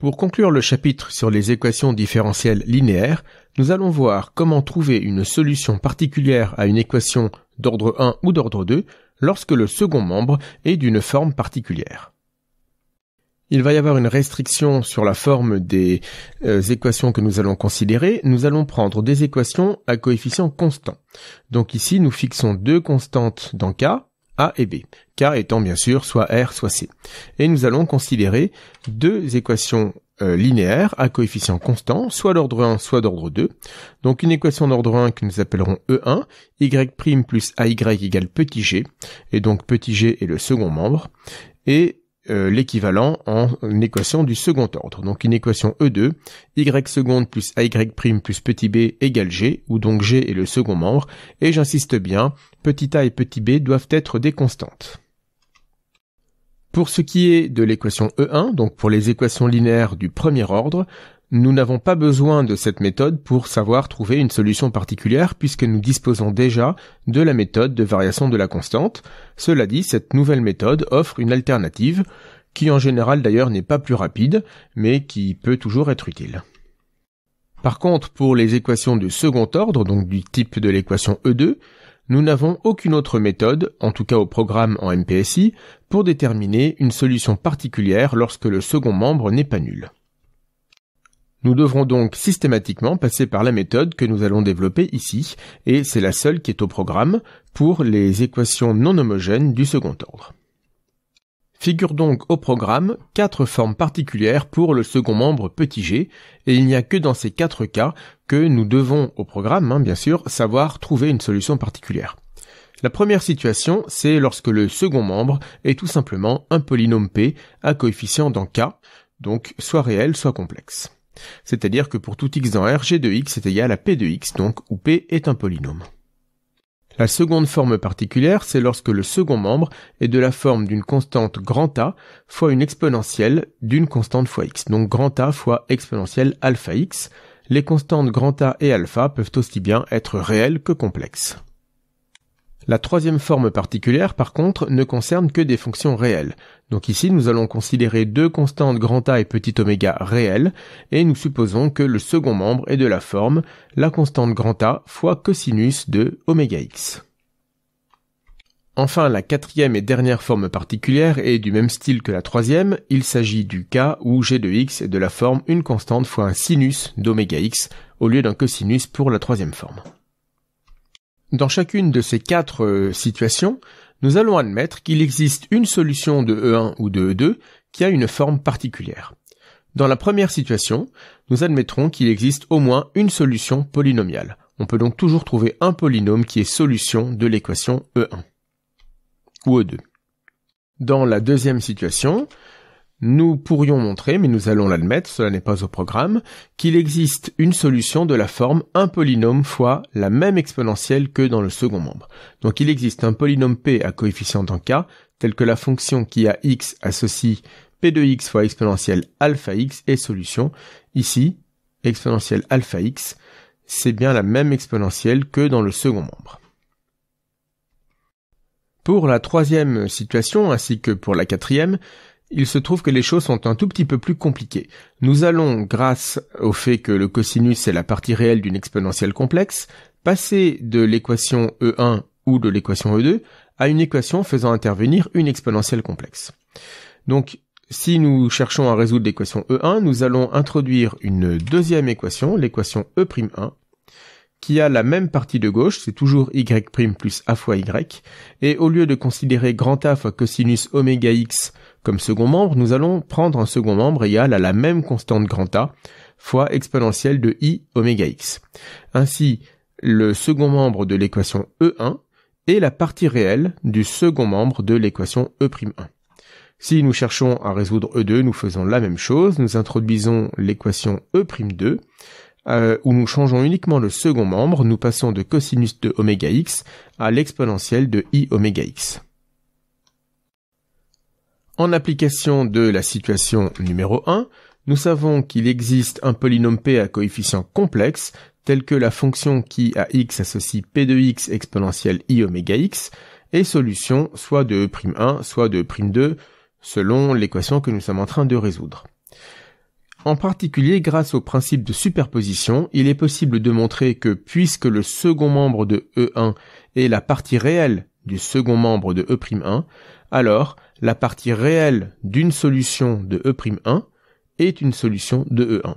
Pour conclure le chapitre sur les équations différentielles linéaires, nous allons voir comment trouver une solution particulière à une équation d'ordre 1 ou d'ordre 2 lorsque le second membre est d'une forme particulière. Il va y avoir une restriction sur la forme des équations que nous allons considérer. Nous allons prendre des équations à coefficients constants. Donc ici, nous fixons deux constantes dans K, A et B. K étant bien sûr soit R, soit C. Et nous allons considérer deux équations linéaires à coefficients constants, soit d'ordre 1, soit d'ordre 2. Donc une équation d'ordre 1 que nous appellerons E1, y' plus AY égale petit g, et donc petit g est le second membre, et l'équivalent en une équation du second ordre. Donc une équation E2, y seconde plus AY' plus petit b égale g, où donc g est le second membre, et j'insiste bien, petit a et petit b doivent être des constantes. Pour ce qui est de l'équation E1, donc pour les équations linéaires du premier ordre, nous n'avons pas besoin de cette méthode pour savoir trouver une solution particulière puisque nous disposons déjà de la méthode de variation de la constante. Cela dit, cette nouvelle méthode offre une alternative qui en général d'ailleurs n'est pas plus rapide, mais qui peut toujours être utile. Par contre, pour les équations de second ordre, donc du type de l'équation E2, nous n'avons aucune autre méthode, en tout cas au programme en MPSI, pour déterminer une solution particulière lorsque le second membre n'est pas nul. Nous devrons donc systématiquement passer par la méthode que nous allons développer ici, et c'est la seule qui est au programme pour les équations non homogènes du second ordre. Figure donc au programme 4 formes particulières pour le second membre petit g, et il n'y a que dans ces 4 cas que nous devons au programme, bien sûr, savoir trouver une solution particulière. La première situation, c'est lorsque le second membre est tout simplement un polynôme p à coefficient dans K, donc soit réel, soit complexe. C'est-à-dire que pour tout x dans R, g de x est égal à p de x, donc où p est un polynôme. La seconde forme particulière, c'est lorsque le second membre est de la forme d'une constante grand A fois une exponentielle d'une constante fois x, donc grand A fois exponentielle alpha x. Les constantes grand A et alpha peuvent aussi bien être réelles que complexes. La troisième forme particulière, par contre, ne concerne que des fonctions réelles. Donc ici, nous allons considérer deux constantes grand A et petit oméga réelles, et nous supposons que le second membre est de la forme la constante grand A fois cosinus de oméga x. Enfin, la quatrième et dernière forme particulière est du même style que la troisième. Il s'agit du cas où g de x est de la forme une constante fois un sinus d'oméga x, au lieu d'un cosinus pour la troisième forme. Dans chacune de ces 4 situations, nous allons admettre qu'il existe une solution de E1 ou de E2 qui a une forme particulière. Dans la première situation, nous admettrons qu'il existe au moins une solution polynomiale. On peut donc toujours trouver un polynôme qui est solution de l'équation E1 ou E2. Dans la deuxième situation, nous pourrions montrer, mais nous allons l'admettre, cela n'est pas au programme, qu'il existe une solution de la forme un polynôme fois la même exponentielle que dans le second membre. Donc il existe un polynôme p à coefficient dans K, tel que la fonction qui a x associe p de x fois exponentielle alpha x est solution. Ici, exponentielle alpha x, c'est bien la même exponentielle que dans le second membre. Pour la troisième situation, ainsi que pour la quatrième, il se trouve que les choses sont un tout petit peu plus compliquées. Nous allons, grâce au fait que le cosinus est la partie réelle d'une exponentielle complexe, passer de l'équation E1 ou de l'équation E2 à une équation faisant intervenir une exponentielle complexe. Donc, si nous cherchons à résoudre l'équation E1, nous allons introduire une deuxième équation, l'équation E'1, qui a la même partie de gauche, c'est toujours y' plus a fois y, et au lieu de considérer grand A fois cosinus oméga x comme second membre, nous allons prendre un second membre égal à la même constante grand A fois exponentielle de i oméga x. Ainsi, le second membre de l'équation E1 est la partie réelle du second membre de l'équation E'1. Si nous cherchons à résoudre E2, nous faisons la même chose, nous introduisons l'équation E'2, où nous changeons uniquement le second membre, nous passons de cosinus de oméga x à l'exponentielle de i oméga x. En application de la situation numéro 1, nous savons qu'il existe un polynôme p à coefficient complexe, tel que la fonction qui à x associe p de x exponentielle i oméga x, est solution soit de E'1, soit de E'2, selon l'équation que nous sommes en train de résoudre. En particulier, grâce au principe de superposition, il est possible de montrer que puisque le second membre de E1 est la partie réelle du second membre de E'1, alors la partie réelle d'une solution de E'1 est une solution de E1.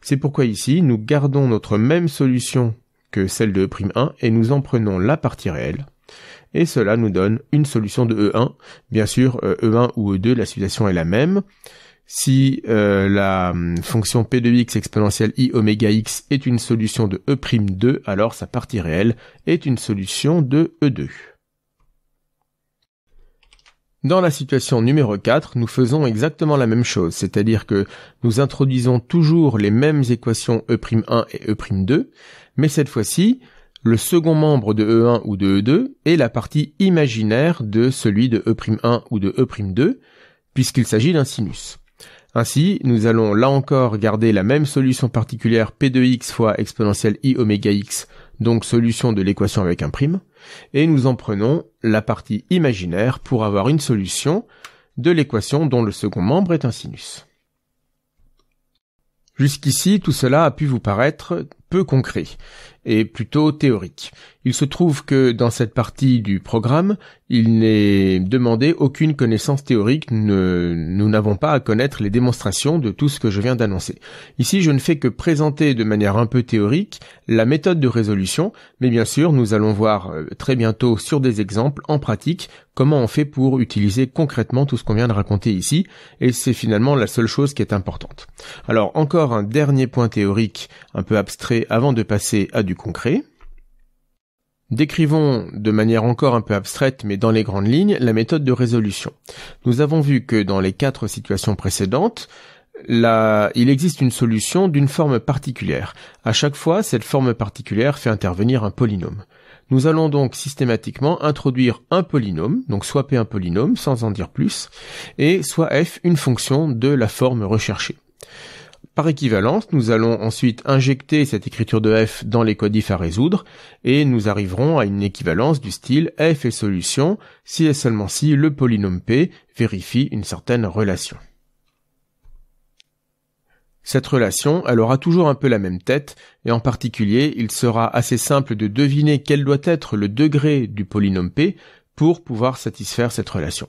C'est pourquoi ici, nous gardons notre même solution que celle de E'1 et nous en prenons la partie réelle. Et cela nous donne une solution de E1. Bien sûr, E1 ou E2, la situation est la même. Si la fonction p de x exponentielle i oméga x est une solution de E'2, alors sa partie réelle est une solution de E2. Dans la situation numéro 4, nous faisons exactement la même chose, c'est-à-dire que nous introduisons toujours les mêmes équations E'1 et E'2, mais cette fois-ci, le second membre de E1 ou de E2 est la partie imaginaire de celui de E'1 ou de E'2, puisqu'il s'agit d'un sinus. Ainsi, nous allons là encore garder la même solution particulière p de x fois exponentielle i oméga x, donc solution de l'équation avec un prime, et nous en prenons la partie imaginaire pour avoir une solution de l'équation dont le second membre est un sinus. Jusqu'ici, tout cela a pu vous paraître peu concret et plutôt théorique. Il se trouve que dans cette partie du programme, il n'est demandé aucune connaissance théorique. Nous n'avons pas à connaître les démonstrations de tout ce que je viens d'annoncer. Ici, je ne fais que présenter de manière un peu théorique la méthode de résolution, mais bien sûr, nous allons voir très bientôt sur des exemples en pratique comment on fait pour utiliser concrètement tout ce qu'on vient de raconter ici, et c'est finalement la seule chose qui est importante. Alors, encore un dernier point théorique un peu abstrait avant de passer à du concret. Décrivons de manière encore un peu abstraite, mais dans les grandes lignes, la méthode de résolution. Nous avons vu que dans les 4 situations précédentes, il existe une solution d'une forme particulière. À chaque fois, cette forme particulière fait intervenir un polynôme. Nous allons donc systématiquement introduire un polynôme, donc soit P un polynôme, sans en dire plus, et soit F une fonction de la forme recherchée. Par équivalence, nous allons ensuite injecter cette écriture de f dans les codifs à résoudre et nous arriverons à une équivalence du style f est solution si et seulement si le polynôme p vérifie une certaine relation. Cette relation, elle aura toujours un peu la même tête et en particulier, il sera assez simple de deviner quel doit être le degré du polynôme p pour pouvoir satisfaire cette relation.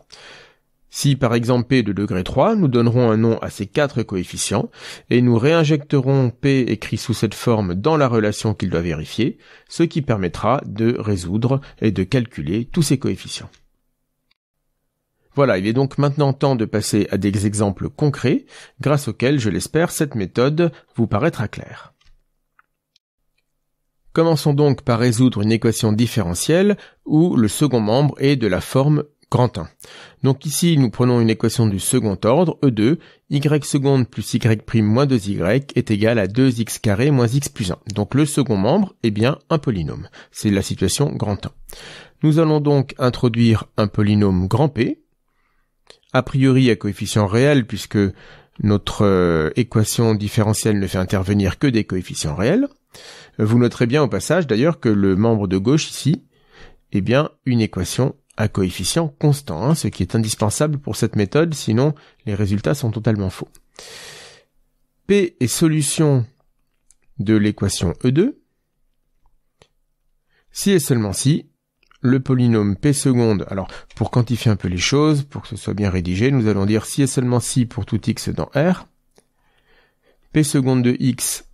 Si par exemple p est de degré 3, nous donnerons un nom à ces 4 coefficients et nous réinjecterons p écrit sous cette forme dans la relation qu'il doit vérifier, ce qui permettra de résoudre et de calculer tous ces coefficients. Voilà, il est donc maintenant temps de passer à des exemples concrets, grâce auxquels, je l'espère, cette méthode vous paraîtra claire. Commençons donc par résoudre une équation différentielle où le second membre est de la forme grand 1. Donc ici, nous prenons une équation du second ordre, E2, y seconde plus y' moins 2y est égal à 2x carré moins x plus 1. Donc le second membre est bien un polynôme. C'est la situation grand 1. Nous allons donc introduire un polynôme grand P, a priori à coefficient réel puisque notre équation différentielle ne fait intervenir que des coefficients réels. Vous noterez bien au passage d'ailleurs que le membre de gauche ici est bien une équation à coefficient constant, ce qui est indispensable pour cette méthode, sinon les résultats sont totalement faux. P est solution de l'équation E2, si et seulement si le polynôme P seconde, alors pour quantifier un peu les choses, pour que ce soit bien rédigé, nous allons dire si et seulement si pour tout x dans R, P seconde de x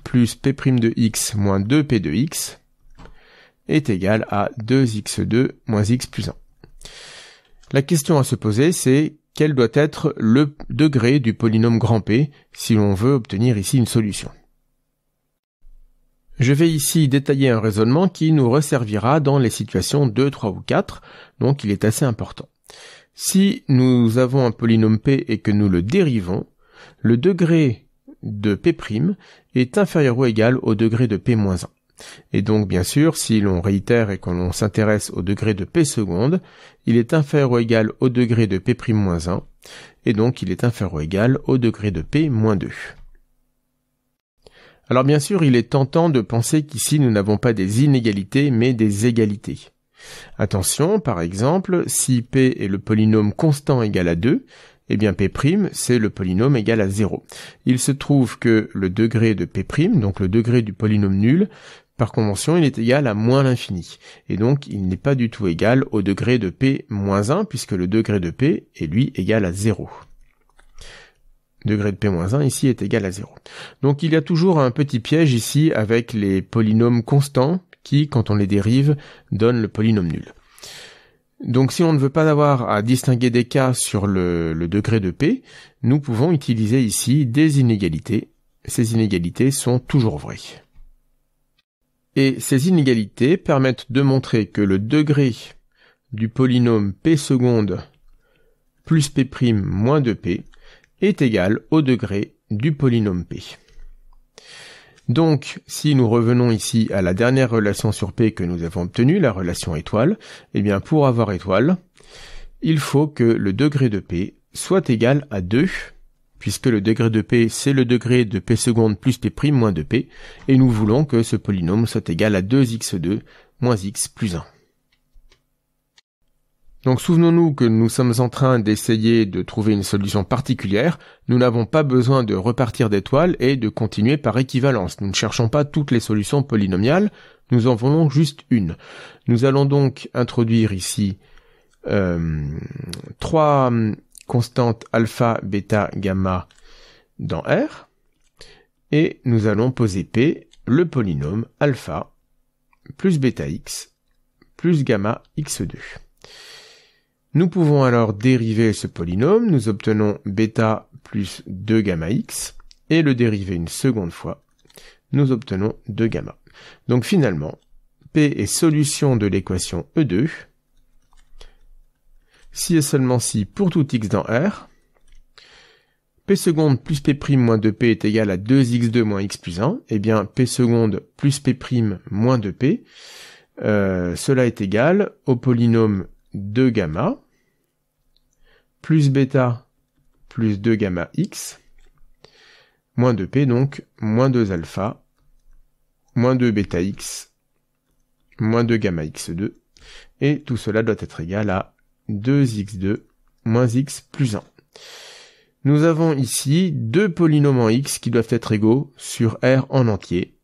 plus P' de x moins 2P de x, est égal à 2x2 moins x plus 1. La question à se poser, c'est quel doit être le degré du polynôme grand P si l'on veut obtenir ici une solution. Je vais ici détailler un raisonnement qui nous resservira dans les situations 2, 3 ou 4, donc il est assez important. Si nous avons un polynôme P et que nous le dérivons, le degré de P' est inférieur ou égal au degré de P moins 1. Et donc, bien sûr, si l'on réitère et que l'on s'intéresse au degré de P seconde, il est inférieur ou égal au degré de P' moins 1, et donc il est inférieur ou égal au degré de P moins 2. Alors bien sûr, il est tentant de penser qu'ici nous n'avons pas des inégalités, mais des égalités. Attention, par exemple, si P est le polynôme constant égal à 2, Eh bien P', c'est le polynôme égal à 0. Il se trouve que le degré de P', donc le degré du polynôme nul, par convention, il est égal à moins l'infini. Et donc, il n'est pas du tout égal au degré de P moins 1, puisque le degré de P est lui égal à 0. Degré de P moins 1 ici est égal à 0. Donc, il y a toujours un petit piège ici avec les polynômes constants qui, quand on les dérive, donnent le polynôme nul. Donc si on ne veut pas avoir à distinguer des cas sur le degré de P, nous pouvons utiliser ici des inégalités. Ces inégalités sont toujours vraies. Et ces inégalités permettent de montrer que le degré du polynôme P seconde plus P' moins 2P est égal au degré du polynôme P. Donc, si nous revenons ici à la dernière relation sur P que nous avons obtenue, la relation étoile, eh bien pour avoir étoile, il faut que le degré de P soit égal à 2, puisque le degré de P, c'est le degré de P seconde plus P' moins 2P, et nous voulons que ce polynôme soit égal à 2x2 moins x plus 1. Donc souvenons-nous que nous sommes en train d'essayer de trouver une solution particulière, nous n'avons pas besoin de repartir d'étoiles et de continuer par équivalence. Nous ne cherchons pas toutes les solutions polynomiales, nous en voulons juste une. Nous allons donc introduire ici 3 constantes alpha, bêta, gamma dans R, et nous allons poser P, le polynôme alpha, plus bêta x, plus gamma x2. Nous pouvons alors dériver ce polynôme, nous obtenons bêta plus 2 gamma x, et le dériver une seconde fois, nous obtenons 2 gamma. Donc finalement, P est solution de l'équation E2, si et seulement si pour tout x dans R, P seconde plus P' moins 2P est égal à 2x2 moins x plus 1, et bien P seconde plus P' moins 2P, cela est égal au polynôme 2 gamma, plus bêta plus 2 gamma x, moins 2p donc, moins 2 alpha, moins 2 bêta x, moins 2 gamma x2, et tout cela doit être égal à 2x2 moins x plus 1. Nous avons ici deux polynômes en x qui doivent être égaux sur R en entier.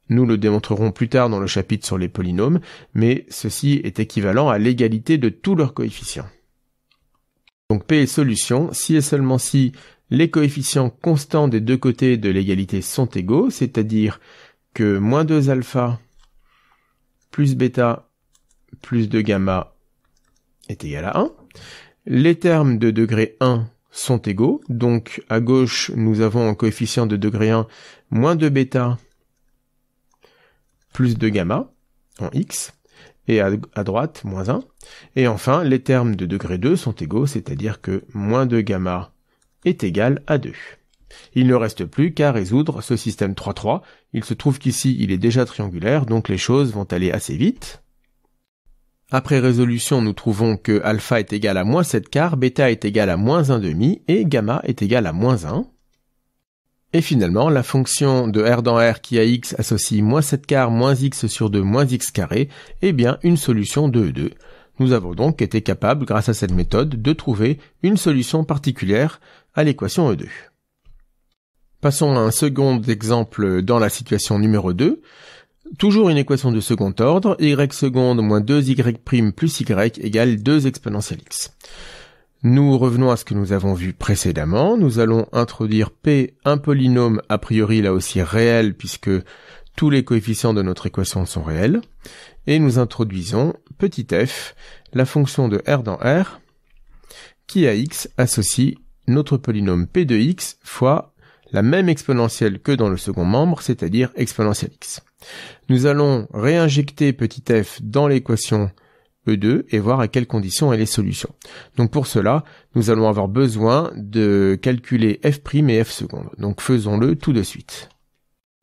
Nous le démontrerons plus tard dans le chapitre sur les polynômes, mais ceci est équivalent à l'égalité de tous leurs coefficients. Donc P est solution si et seulement si les coefficients constants des deux côtés de l'égalité sont égaux, c'est-à-dire que moins 2 alpha plus bêta plus 2 gamma est égal à 1. Les termes de degré 1 sont égaux, donc à gauche nous avons un coefficient de degré 1 moins 2 bêta plus 2 gamma en x, et à droite, moins 1. Et enfin, les termes de degré 2 sont égaux, c'est-à-dire que moins 2 gamma est égal à 2. Il ne reste plus qu'à résoudre ce système 3-3. Il se trouve qu'ici, il est déjà triangulaire, donc les choses vont aller assez vite. Après résolution, nous trouvons que alpha est égal à moins 7 quarts, bêta est égal à moins 1 demi, et gamma est égal à moins 1. Et finalement, la fonction de R dans R qui à x associe moins 7 quarts moins x sur 2 moins x carré est bien une solution de E2. Nous avons donc été capables, grâce à cette méthode, de trouver une solution particulière à l'équation E2. Passons à un second exemple dans la situation numéro 2. Toujours une équation de second ordre, y seconde moins 2y' plus y égale 2 exponentielle x. Nous revenons à ce que nous avons vu précédemment. Nous allons introduire P, un polynôme a priori là aussi réel puisque tous les coefficients de notre équation sont réels. Et nous introduisons petit f, la fonction de R dans R, qui à x associe notre polynôme P de x fois la même exponentielle que dans le second membre, c'est-à-dire exponentielle x. Nous allons réinjecter petit f dans l'équation E2 et voir à quelles conditions elle est solution. Donc pour cela, nous allons avoir besoin de calculer f' et f seconde. Donc faisons-le tout de suite.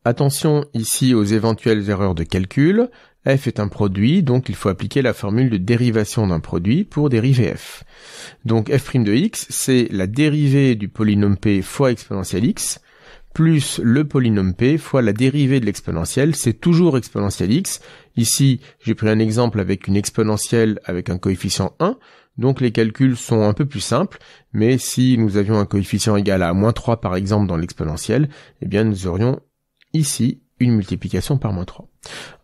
Attention ici aux éventuelles erreurs de calcul. F est un produit, donc il faut appliquer la formule de dérivation d'un produit pour dériver f. Donc f' de x, c'est la dérivée du polynôme p fois exponentielle x. plus le polynôme p fois la dérivée de l'exponentielle, c'est toujours exponentielle x. Ici, j'ai pris un exemple avec une exponentielle avec un coefficient 1, donc les calculs sont un peu plus simples, mais si nous avions un coefficient égal à moins 3 par exemple dans l'exponentielle, eh bien nous aurions ici une multiplication par moins 3.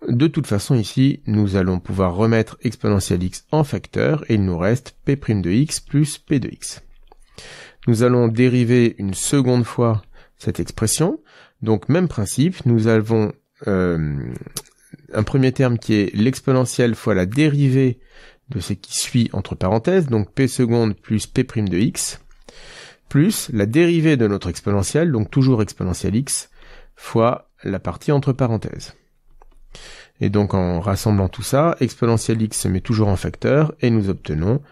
De toute façon ici, nous allons pouvoir remettre exponentielle x en facteur et il nous reste p' de x plus p de x. Nous allons dériver une seconde fois cette expression. Donc même principe, nous avons un premier terme qui est l'exponentielle fois la dérivée de ce qui suit entre parenthèses, donc p seconde plus p' de x, plus la dérivée de notre exponentielle, donc toujours exponentielle x, fois la partie entre parenthèses. Et donc en rassemblant tout ça, exponentielle x se met toujours en facteur, et nous obtenons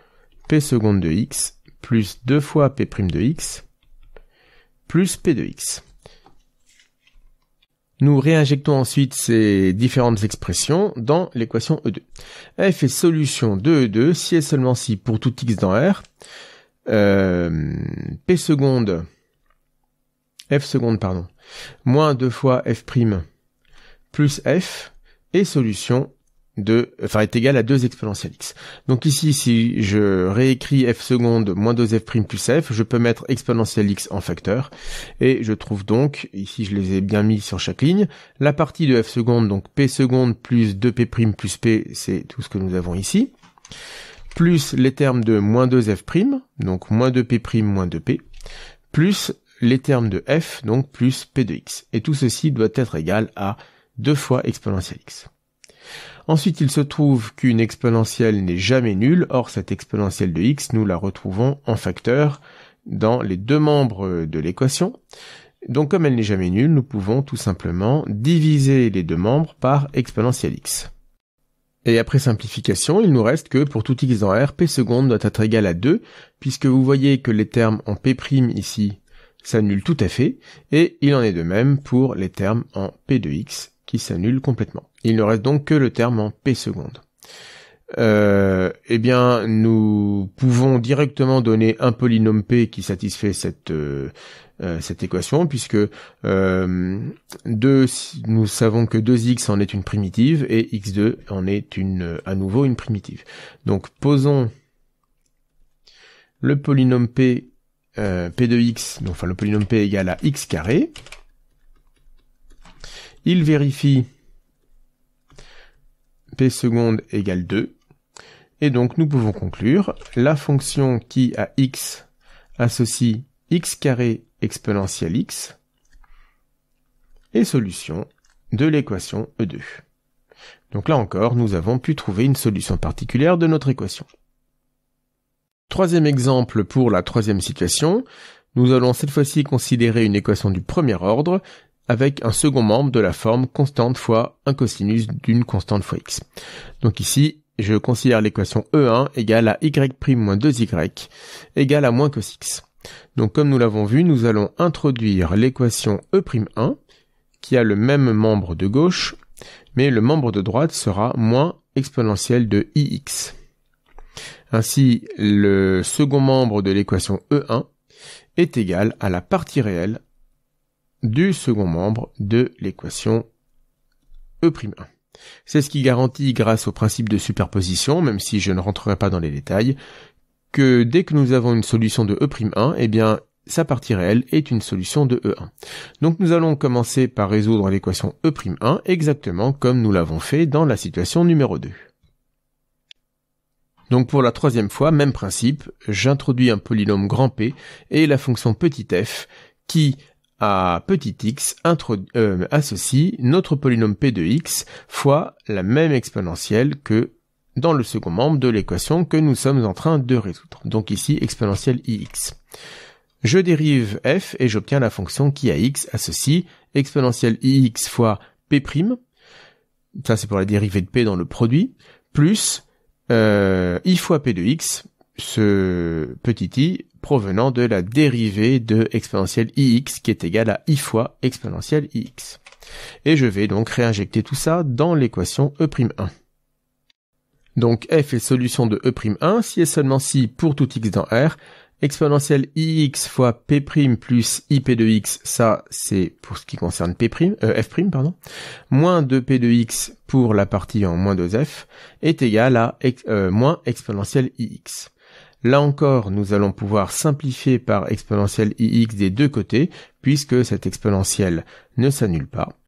p seconde de x plus 2 fois p' de x, plus p de x. Nous réinjectons ensuite ces différentes expressions dans l'équation E2. F est solution de E2 si et seulement si pour tout x dans R, f seconde, moins 2 fois f' plus f est solution est égal à 2 exponentielle x. Donc ici, si je réécris f seconde moins 2f' plus f, je peux mettre exponentielle x en facteur, et je trouve donc, ici je les ai bien mis sur chaque ligne, la partie de f seconde, donc p seconde plus 2p' plus p, c'est tout ce que nous avons ici, plus les termes de moins 2f', donc moins 2p' moins 2p, plus les termes de f, donc plus p de x. Et tout ceci doit être égal à 2 fois exponentielle x. Ensuite, il se trouve qu'une exponentielle n'est jamais nulle, or cette exponentielle de x, nous la retrouvons en facteur dans les deux membres de l'équation. Donc comme elle n'est jamais nulle, nous pouvons tout simplement diviser les deux membres par exponentielle x. Et après simplification, il nous reste que pour tout x dans R, p seconde doit être égal à 2, puisque vous voyez que les termes en p' ici s'annulent tout à fait, et il en est de même pour les termes en p de x, qui s'annule complètement. Il ne reste donc que le terme en p seconde. Eh bien, nous pouvons directement donner un polynôme p qui satisfait cette équation, puisque nous savons que 2x en est une primitive et x2 en est à nouveau une primitive. Donc posons le polynôme p de x, donc le polynôme p égale à x carré. Il vérifie p seconde égale 2. Et donc nous pouvons conclure la fonction qui à x associe x carré exponentielle x est solution de l'équation E2. Donc là encore, nous avons pu trouver une solution particulière de notre équation. Troisième exemple pour la troisième situation, nous allons cette fois-ci considérer une équation du premier ordre avec un second membre de la forme constante fois un cosinus d'une constante fois x. Donc ici, je considère l'équation E1 égale à y' moins 2y égale à moins cos x. Donc comme nous l'avons vu, nous allons introduire l'équation E'1 qui a le même membre de gauche, mais le membre de droite sera moins exponentielle de ix. Ainsi, le second membre de l'équation E1 est égal à la partie réelle du second membre de l'équation E'1. C'est ce qui garantit, grâce au principe de superposition, même si je ne rentrerai pas dans les détails, que dès que nous avons une solution de E'1, eh bien, sa partie réelle est une solution de E1. Donc nous allons commencer par résoudre l'équation E'1 exactement comme nous l'avons fait dans la situation numéro 2. Donc pour la troisième fois, même principe, j'introduis un polynôme grand P et la fonction petit f qui, à petit x, associe notre polynôme p de x fois la même exponentielle que dans le second membre de l'équation que nous sommes en train de résoudre. Donc ici, exponentielle ix. Je dérive f et j'obtiens la fonction qui à x associe exponentielle ix fois p', ça c'est pour la dérivée de p dans le produit, plus i fois p de x, ce petit i provenant de la dérivée de exponentielle ix qui est égale à i fois exponentielle ix. Et je vais donc réinjecter tout ça dans l'équation E'1. Donc f est solution de E'1 si et seulement si pour tout x dans R, Exponentielle ix fois p' plus ip de x, ça c'est pour ce qui concerne f', moins 2p de x pour la partie en moins 2f, est égal à moins exponentielle ix. Là encore, nous allons pouvoir simplifier par exponentielle ix des deux côtés, puisque cette exponentielle ne s'annule pas.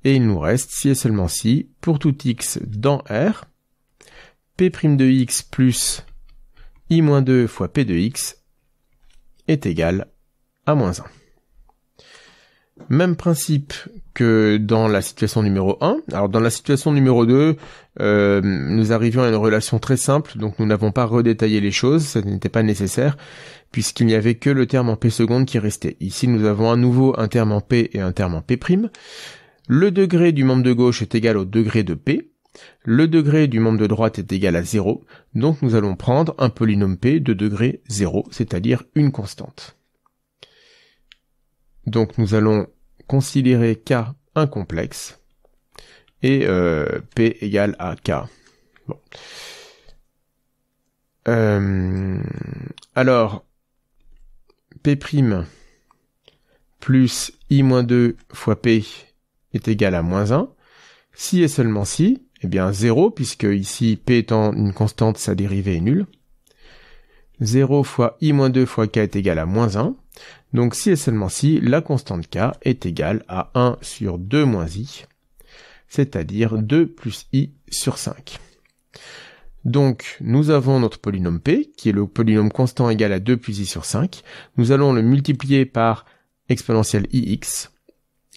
Et il nous reste, si et seulement si, pour tout x dans R, p' de x plus i-2 fois p de x est égal à moins 1. Même principe que dans la situation numéro 1. Alors dans la situation numéro 2, nous arrivions à une relation très simple, donc nous n'avons pas redétaillé les choses, ça n'était pas nécessaire, puisqu'il n'y avait que le terme en p seconde qui restait. Ici nous avons à nouveau un terme en p et un terme en p'. Le degré du membre de gauche est égal au degré de p. Le degré du membre de droite est égal à 0, donc nous allons prendre un polynôme p de degré 0, c'est-à-dire une constante. Donc nous allons considérer k un complexe, et p égale à k. Bon. Alors, p' plus i-2 fois p est égal à moins 1, si et seulement si, eh bien 0, puisque ici p étant une constante, sa dérivée est nulle. 0 fois i-2 fois k est égal à moins 1, donc si et seulement si, la constante k est égale à 1 sur 2 moins i, c'est-à-dire 2 plus i sur 5. Donc nous avons notre polynôme p, qui est le polynôme constant égal à 2 plus i sur 5, nous allons le multiplier par exponentielle ix,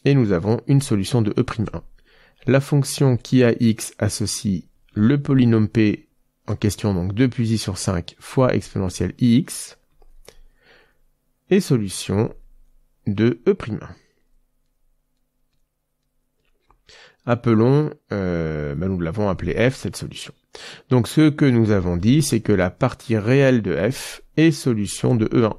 et nous avons une solution de e'1. La fonction qui à x associe le polynôme p en question, donc 2 plus i sur 5 fois exponentielle ix, et solution de e'1. Appelons, nous l'avons appelé f, cette solution. Donc ce que nous avons dit, c'est que la partie réelle de f est solution de e'1.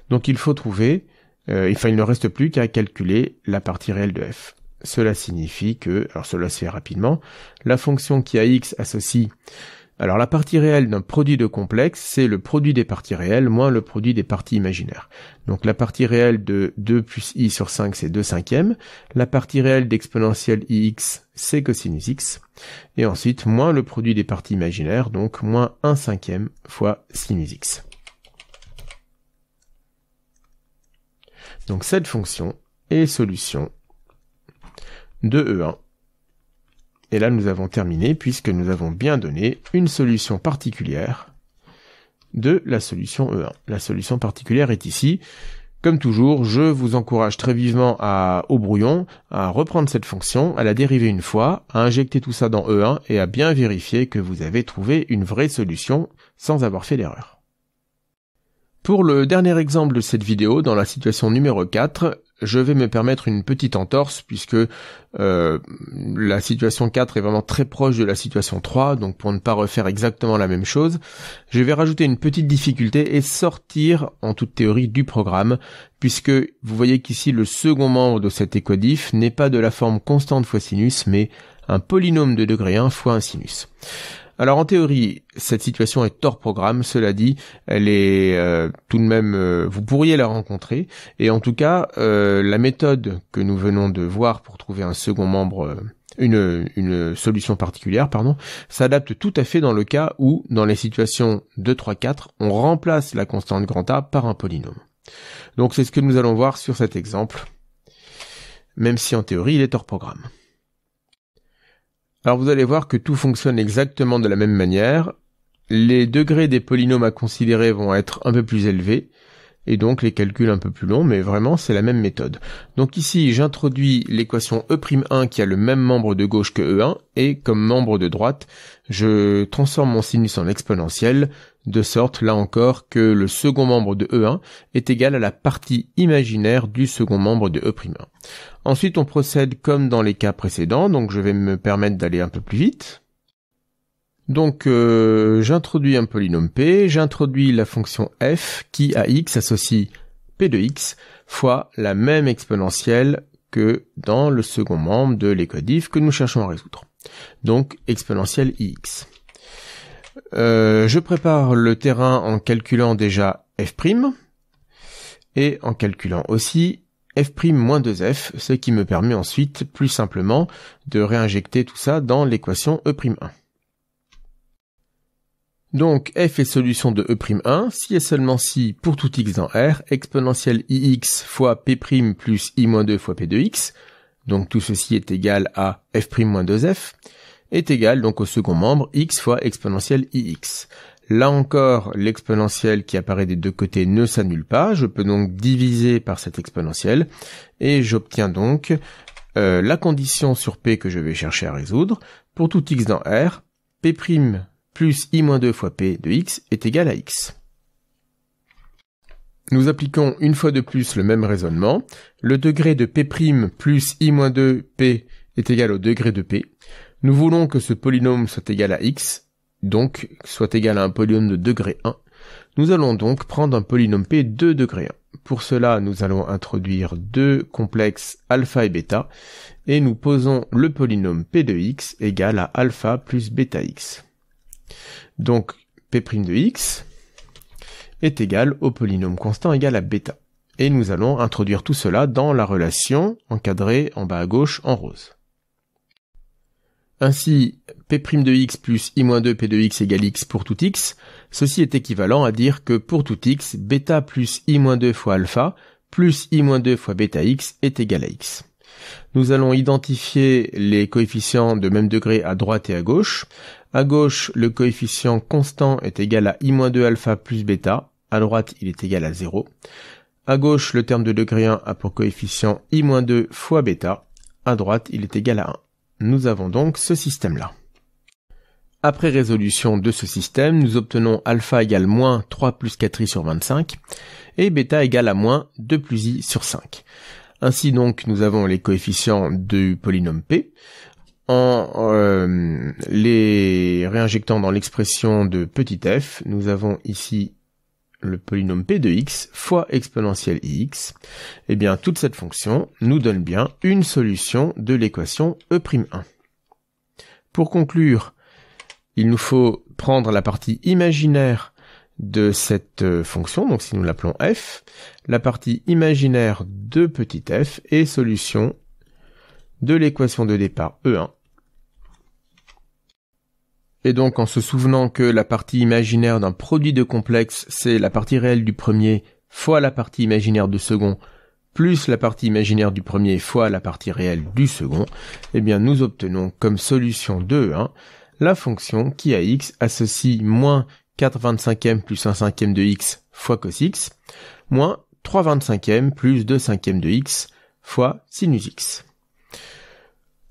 Donc il faut trouver, il ne reste plus qu'à calculer la partie réelle de f. Cela signifie que, alors cela se fait rapidement, la fonction qui à x associe, alors la partie réelle d'un produit de complexe, c'est le produit des parties réelles moins le produit des parties imaginaires. Donc la partie réelle de 2 plus i sur 5, c'est 2/5, la partie réelle d'exponentielle ix, c'est cosinus x, et ensuite moins le produit des parties imaginaires, donc moins 1/5 fois sinus x. Donc cette fonction est solution de E1. Et là, nous avons terminé puisque nous avons bien donné une solution particulière de la solution E1. La solution particulière est ici. Comme toujours, je vous encourage très vivement au brouillon, à reprendre cette fonction, à la dériver une fois, à injecter tout ça dans E1 et à bien vérifier que vous avez trouvé une vraie solution sans avoir fait d'erreur. Pour le dernier exemple de cette vidéo, dans la situation numéro 4, je vais me permettre une petite entorse puisque la situation 4 est vraiment très proche de la situation 3, donc pour ne pas refaire exactement la même chose, je vais rajouter une petite difficulté et sortir en toute théorie du programme, puisque vous voyez qu'ici le second membre de cet équodif n'est pas de la forme constante fois sinus, mais un polynôme de degré 1 fois un sinus. Alors en théorie, cette situation est hors programme, cela dit, elle est tout de même, vous pourriez la rencontrer, et en tout cas, la méthode que nous venons de voir pour trouver un second membre, une solution particulière, s'adapte tout à fait dans le cas où, dans les situations 2, 3, 4, on remplace la constante grand A par un polynôme. Donc c'est ce que nous allons voir sur cet exemple, même si en théorie il est hors programme. Alors vous allez voir que tout fonctionne exactement de la même manière. Les degrés des polynômes à considérer vont être un peu plus élevés, et donc les calculs un peu plus longs, mais vraiment c'est la même méthode. Donc ici j'introduis l'équation e'1 qui a le même membre de gauche que E1, et comme membre de droite, je transforme mon sinus en exponentielle, de sorte là encore que le second membre de E1 est égal à la partie imaginaire du second membre de E'1. Ensuite on procède comme dans les cas précédents, donc je vais me permettre d'aller un peu plus vite. Donc j'introduis un polynôme p, j'introduis la fonction f qui à x associe p de x fois la même exponentielle que dans le second membre de l'équodif que nous cherchons à résoudre. Donc exponentielle ix. Je prépare le terrain en calculant déjà f', et en calculant aussi f'-2f, ce qui me permet ensuite, plus simplement, de réinjecter tout ça dans l'équation e'1. Donc f est solution de e'1 si et seulement si, pour tout x dans R, exponentielle ix fois p' plus i-2 fois p de x, donc tout ceci est égal à f'-2f, est égal donc au second membre x fois exponentielle ix. Là encore, l'exponentielle qui apparaît des deux côtés ne s'annule pas, je peux donc diviser par cette exponentielle, et j'obtiens donc la condition sur p que je vais chercher à résoudre. Pour tout x dans R, p' plus i-2 fois p de x est égal à x. Nous appliquons une fois de plus le même raisonnement. Le degré de p' plus i-2 p est égal au degré de p. Nous voulons que ce polynôme soit égal à x, donc soit égal à un polynôme de degré 1. Nous allons donc prendre un polynôme p de degré 1. Pour cela, nous allons introduire deux complexes alpha et bêta, et nous posons le polynôme p de x égal à alpha plus bêta x. Donc, p' de x est égal au polynôme constant égal à bêta. Et nous allons introduire tout cela dans la relation encadrée en bas à gauche en rose. Ainsi, p' de x plus i-2 p de x égale x pour tout x, ceci est équivalent à dire que pour tout x, bêta plus i-2 fois alpha plus i-2 fois bêta x est égal à x. Nous allons identifier les coefficients de même degré à droite et à gauche. À gauche, le coefficient constant est égal à i-2 alpha plus bêta. À droite, il est égal à 0. À gauche, le terme de degré 1 a pour coefficient i-2 fois bêta. À droite, il est égal à 1. Nous avons donc ce système-là. Après résolution de ce système, nous obtenons alpha égale moins 3 plus 4i sur 25 et bêta égale à moins 2 plus i sur 5. Ainsi donc, nous avons les coefficients du polynôme p. En les réinjectant dans l'expression de petit f, nous avons ici le polynôme p de x fois exponentielle ix. Et bien, toute cette fonction nous donne bien une solution de l'équation e'1. Pour conclure, il nous faut prendre la partie imaginaire de cette fonction, donc si nous l'appelons f, la partie imaginaire de petit f est solution de l'équation de départ E1. Et donc en se souvenant que la partie imaginaire d'un produit de complexe, c'est la partie réelle du premier fois la partie imaginaire du second, plus la partie imaginaire du premier fois la partie réelle du second, eh bien nous obtenons comme solution de E1 la fonction qui à x associe moins 4/25 plus 1/5 de x fois cos x, moins 3/25 plus 2/5 de x fois sinus x.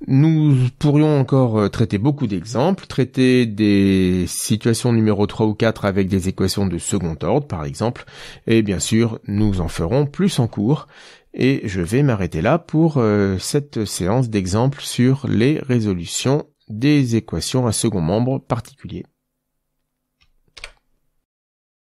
Nous pourrions encore traiter beaucoup d'exemples, traiter des situations numéro 3 ou 4 avec des équations de second ordre par exemple, et bien sûr nous en ferons plus en cours, et je vais m'arrêter là pour cette séance d'exemples sur les résolutions des équations à second membre particulier.